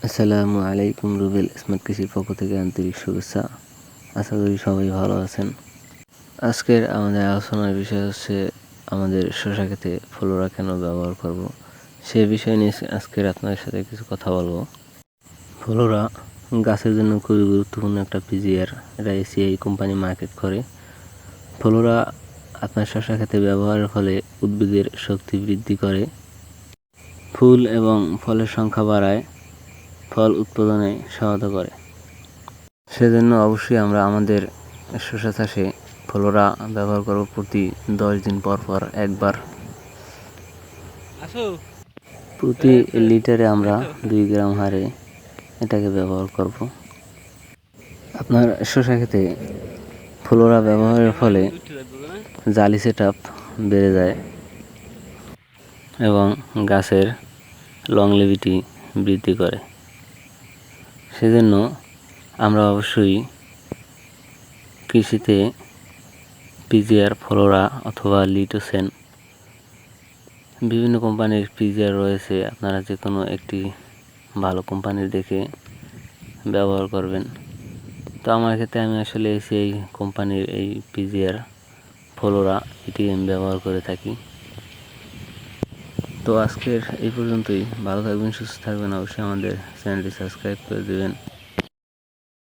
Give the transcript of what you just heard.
আসসালামু আলাইকুম। রুবেল স্মার্ট কৃষির পক্ষ থেকে আন্তরিক শুভেচ্ছা। আশা করি সবাই ভালো আছেন। আজকের আমাদের আলোচনার বিষয় হচ্ছে আমাদের শসা ক্ষেতে ফ্লোরা কেন ব্যবহার করব, সে বিষয় নিয়ে আজকের আপনাদের সাথে কিছু কথা বলবো। ফ্লোরা গাছের জন্য খুবই গুরুত্বপূর্ণ একটা পিজিআর, এটা এসিআই কোম্পানি মার্কেট করে। ফ্লোরা আপনার শসা ক্ষেতে ব্যবহারের ফলে উদ্ভিদের শক্তি বৃদ্ধি করে, ফুল এবং ফলের সংখ্যা বাড়ায়, ফল উৎপাদনে সহায়তা করে। সেজন্য অবশ্যই আমরা আমাদের শসা চাষে ফ্লোরা ব্যবহার করব প্রতি 10 দিন পর পর একবার। প্রতি লিটারে আমরা 2 গ্রাম হারে এটাকে ব্যবহার করব। আপনার শসা ক্ষেতে ফ্লোরা ব্যবহারের ফলে জালি সেটআপ বেড়ে যায় এবং গাছের লংলিভিটি বৃদ্ধি করে। সেজন্য আমরা অবশ্যই কৃষিতে পিজিআর, ফ্লোরা অথবা লিটোসেন, বিভিন্ন কোম্পানির পিজিআর রয়েছে, আপনারা যে কোনো একটি ভালো কোম্পানির দেখে ব্যবহার করবেন। তো আমার ক্ষেত্রে আমি আসলে এসিআই কোম্পানির এই পিজিআর ফ্লোরা এটি আমি ব্যবহার করে থাকি। তো আজকের এই পর্যন্তই। ভালো থাকবেন, সুস্থ থাকবেন, অবশ্যই আমাদের চ্যানেলটি সাবস্ক্রাইব করে দেবেন।